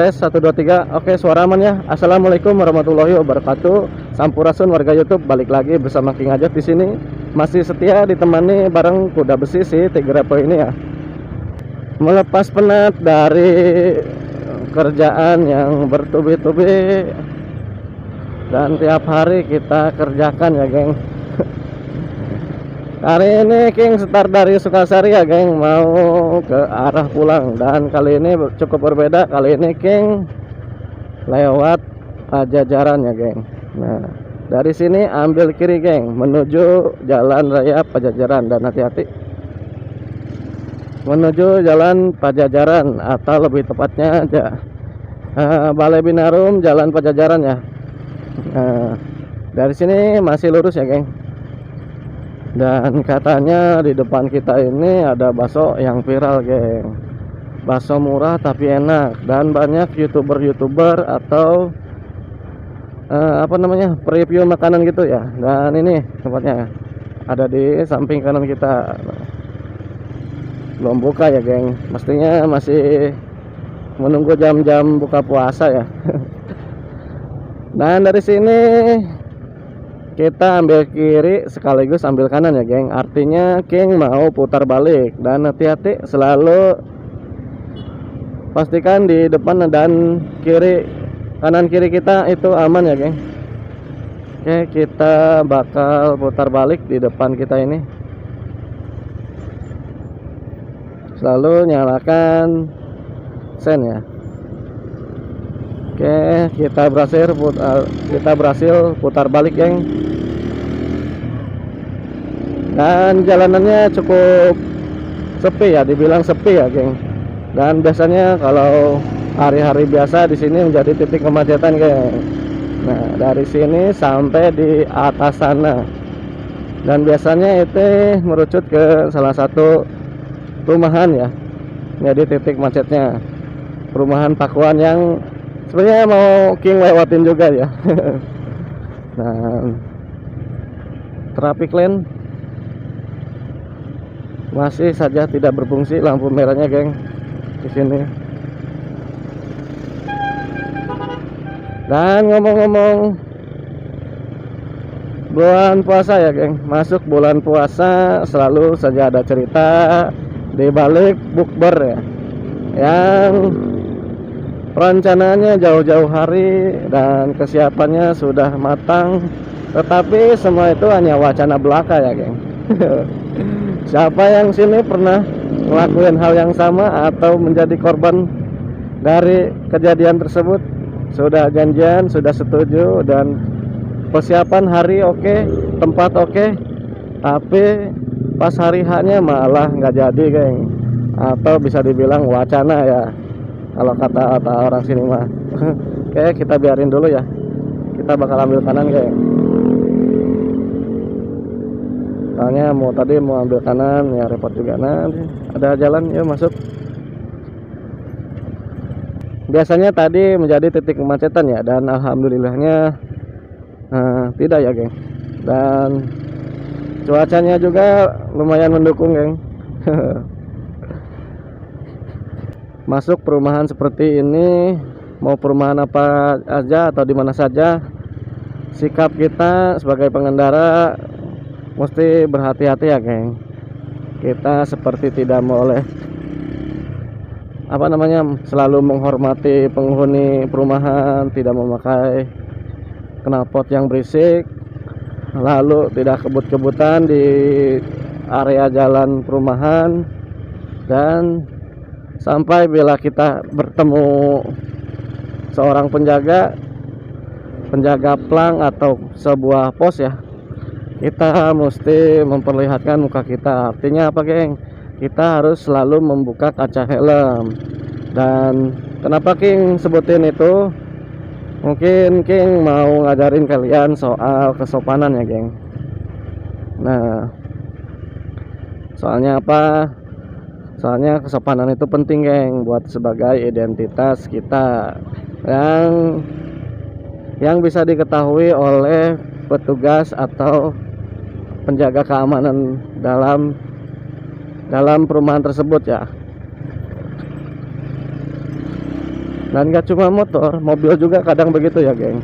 tes 1 2 3. Oke, suara aman ya. Assalamualaikum warahmatullahi wabarakatuh. Sampurasun warga YouTube, balik lagi bersama King Ajat di sini. Masih setia ditemani bareng kuda besi si Tigrapo ini ya. Melepas penat dari kerjaan yang bertubi-tubi dan tiap hari kita kerjakan ya, geng. Hari ini King start dari Sukasari ya, geng, mau ke arah pulang. Dan kali ini cukup berbeda. Kali ini King lewat Pajajaran ya, geng. Nah, dari sini ambil kiri, geng, menuju Jalan Raya Pajajaran. Dan hati-hati menuju Jalan Pajajaran, atau lebih tepatnya aja Balai Binarum Jalan Pajajaran ya. Nah, dari sini masih lurus ya, geng. Dan katanya di depan kita ini ada bakso yang viral, geng. Bakso murah tapi enak, dan banyak youtuber atau preview makanan gitu ya. Dan ini tempatnya ada di samping kanan kita. Belum buka ya, geng. Mestinya masih menunggu jam-jam buka puasa ya. Dan dari sini kita ambil kiri sekaligus ambil kanan ya, geng. Artinya King mau putar balik. Dan hati-hati selalu pastikan di depan dan kiri, kanan kiri kita itu aman ya, geng. Oke, kita bakal putar balik di depan kita ini. Selalu nyalakan sen ya. Oke, kita berhasil putar balik, geng. Dan jalanannya cukup sepi ya, dibilang sepi ya, geng. Dan biasanya kalau hari-hari biasa di sini menjadi titik kemacetan, geng. Nah, dari sini sampai di atas sana. Dan biasanya itu merucut ke salah satu perumahan ya. Jadi titik macetnya perumahan Pakuan yang sebenarnya mau King lewatin juga ya. Nah, traffic lane masih saja tidak berfungsi lampu merahnya, geng, di sini. Dan ngomong-ngomong bulan puasa ya, geng, masuk bulan puasa selalu saja ada cerita di balik bukber ya, yang rencananya jauh-jauh hari dan kesiapannya sudah matang, tetapi semua itu hanya wacana belaka ya, geng. Siapa yang sini pernah ngelakuin hal yang sama atau menjadi korban dari kejadian tersebut? Sudah janjian, sudah setuju, dan persiapan hari oke, tempat oke, tapi pas hari H-nya malah nggak jadi, geng. Atau bisa dibilang wacana ya, kalau kata orang sini mah. Oke, kita biarin dulu ya. Kita bakal ambil kanan, geng. Soalnya tadi mau ambil kanan ya repot juga. Nanti ada jalan, ya masuk. Biasanya tadi menjadi titik kemacetan ya, dan alhamdulillahnya tidak ya, geng. Dan cuacanya juga lumayan mendukung, geng. Masuk perumahan seperti ini, mau perumahan apa aja atau di mana saja, sikap kita sebagai pengendara mesti berhati-hati ya, geng. Kita seperti tidak boleh selalu menghormati penghuni perumahan, tidak memakai knalpot yang berisik, lalu tidak kebut-kebutan di area jalan perumahan. Dan sampai bila kita bertemu seorang penjaga plang atau sebuah pos ya, kita mesti memperlihatkan muka kita. Artinya apa, geng? Kita harus selalu membuka kaca helm. Dan kenapa King sebutin itu? Mungkin King mau ngajarin kalian soal kesopanan ya, geng. Nah, soalnya apa? Soalnya kesopanan itu penting, geng, buat sebagai identitas kita yang bisa diketahui oleh petugas atau penjaga keamanan dalam perumahan tersebut ya. Dan gak cuma motor, mobil juga kadang begitu ya geng.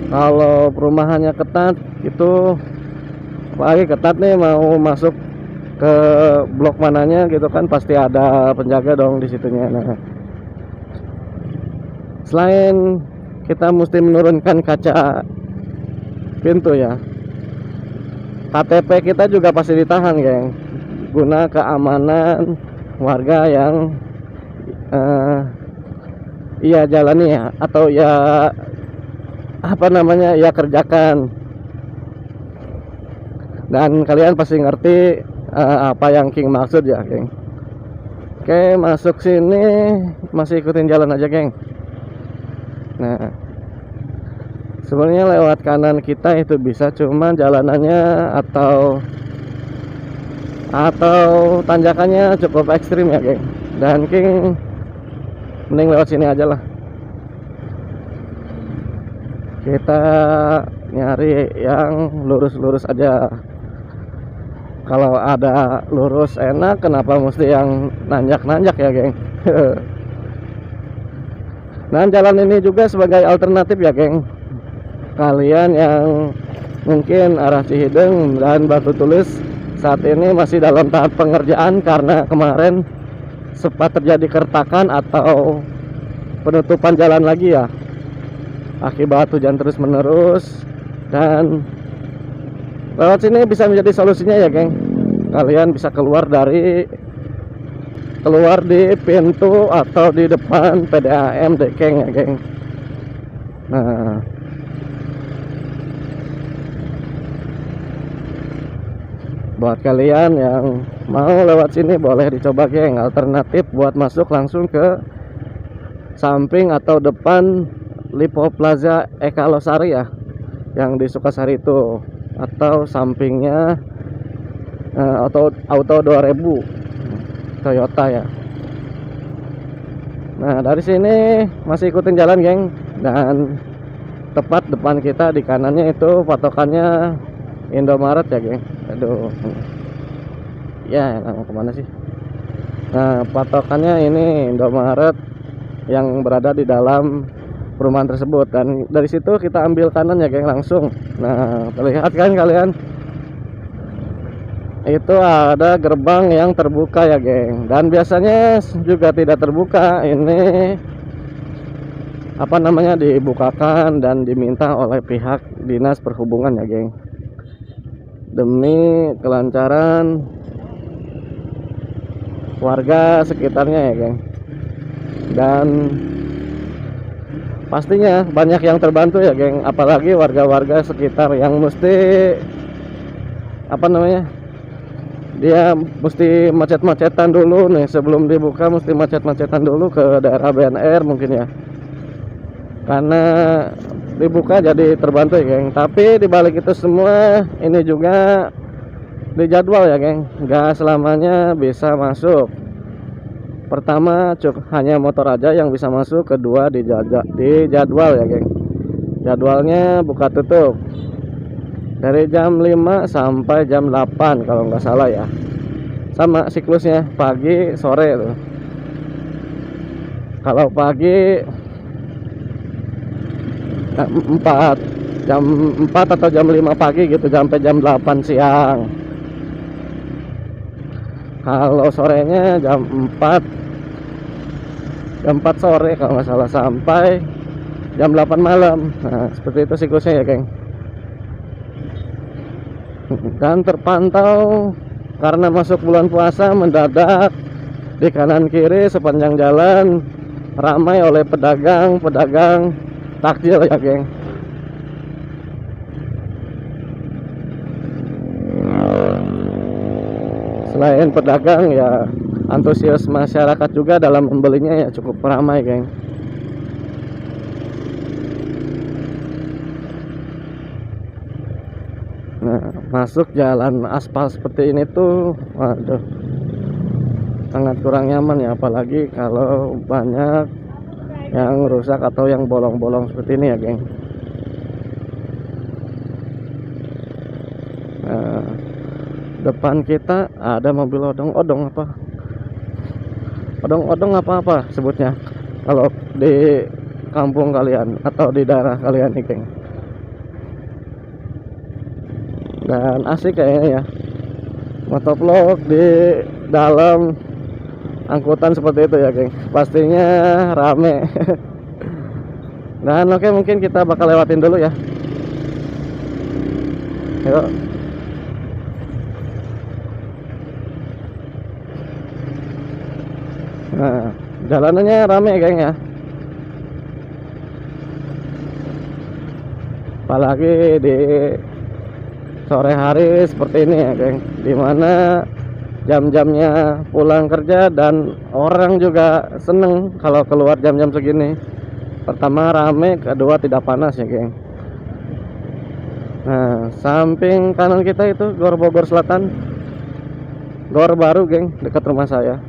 Kalau perumahannya ketat itu, apalagi ketat nih mau masuk ke blok mananya gitu kan, pasti ada penjaga dong di situnya. Nah, selain kita mesti menurunkan kaca pintu ya, KTP kita juga pasti ditahan geng, guna keamanan warga yang iya jalani ya, atau ya apa namanya ya kerjakan. Dan kalian pasti ngerti apa yang King maksud ya geng. Oke, masuk sini masih ikutin jalan aja geng. Nah, sebenarnya lewat kanan kita itu bisa, cuman jalanannya atau tanjakannya cukup ekstrim ya geng. Dan King mending lewat sini aja lah. Kita nyari yang lurus-lurus aja. Kalau ada lurus enak, kenapa mesti yang nanjak-nanjak ya geng. Nah, jalan ini juga sebagai alternatif ya geng. Kalian yang mungkin arah Cihideng dan Batu Tulis saat ini masih dalam tahap pengerjaan karena kemarin sempat terjadi keretakan atau penutupan jalan lagi ya, akibat hujan terus menerus. Dan lewat sini bisa menjadi solusinya ya geng. Kalian bisa keluar di pintu atau di depan PDAM Dekeng ya geng. Nah, buat kalian yang mau lewat sini boleh dicoba geng, alternatif buat masuk langsung ke samping atau depan Lipo Plaza Eka Losari ya, yang di Sukasari itu, atau sampingnya Auto 2000 Toyota ya. Nah, dari sini masih ikutin jalan geng, dan tepat depan kita di kanannya itu patokannya Indomaret ya geng. Aduh, ya mau kemana sih? Nah, patokannya ini Indomaret yang berada di dalam perumahan tersebut, dan dari situ kita ambil kanan ya geng langsung. Nah, terlihat kan kalian, itu ada gerbang yang terbuka ya geng, dan biasanya juga tidak terbuka. Ini apa namanya, dibukakan dan diminta oleh pihak dinas perhubungan ya geng, demi kelancaran warga sekitarnya ya geng. Dan pastinya banyak yang terbantu ya geng, apalagi warga-warga sekitar yang mesti apa namanya, dia mesti macet-macetan dulu nih sebelum dibuka, mesti macet-macetan dulu ke daerah BNR mungkin ya, karena dibuka jadi terbantu ya geng. Tapi dibalik itu semua, ini juga dijadwal ya geng, nggak selamanya bisa masuk. Pertama hanya motor aja yang bisa masuk, kedua dijadwal ya geng. Jadwalnya buka tutup dari jam 5 sampai jam 8 kalau nggak salah ya, sama siklusnya pagi sore tuh. Kalau pagi jam 4 atau jam 5 pagi gitu sampai jam 8 siang. Kalau sorenya jam 4 sore kalau nggak salah sampai jam 8 malam. Nah, seperti itu siklusnya ya geng. Dan terpantau karena masuk bulan puasa, mendadak di kanan kiri sepanjang jalan ramai oleh pedagang takjil ya geng. Selain pedagang ya, antusias masyarakat juga dalam membelinya ya cukup ramai geng. Nah, masuk jalan aspal seperti ini tuh, waduh, sangat kurang nyaman ya, apalagi kalau banyak yang rusak atau yang bolong-bolong seperti ini ya geng. Nah, depan kita ada mobil odong-odong apa sebutnya, kalau di kampung kalian atau di daerah kalian nih geng. Dan asik kayaknya ya motovlog di dalam angkutan seperti itu ya geng, pastinya rame. Dan oke, mungkin kita bakal lewatin dulu ya, yuk. Nah, jalanannya rame geng ya, apalagi di sore hari seperti ini ya geng, dimana jam-jamnya pulang kerja dan orang juga seneng kalau keluar jam-jam segini. Pertama rame, kedua tidak panas ya geng. Nah, samping kanan kita itu Gor Bogor Selatan, Gor Baru geng, dekat rumah saya.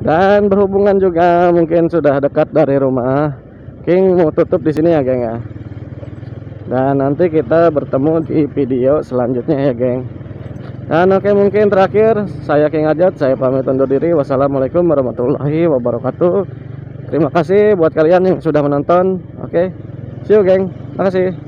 Dan berhubungan juga mungkin sudah dekat dari rumah, King mau tutup di sini ya geng ya. Dan nanti kita bertemu di video selanjutnya ya geng. Dan oke, mungkin terakhir saya King Ajat, saya pamit undur diri. Wassalamualaikum warahmatullahi wabarakatuh. Terima kasih buat kalian yang sudah menonton. Oke, see you geng, makasih.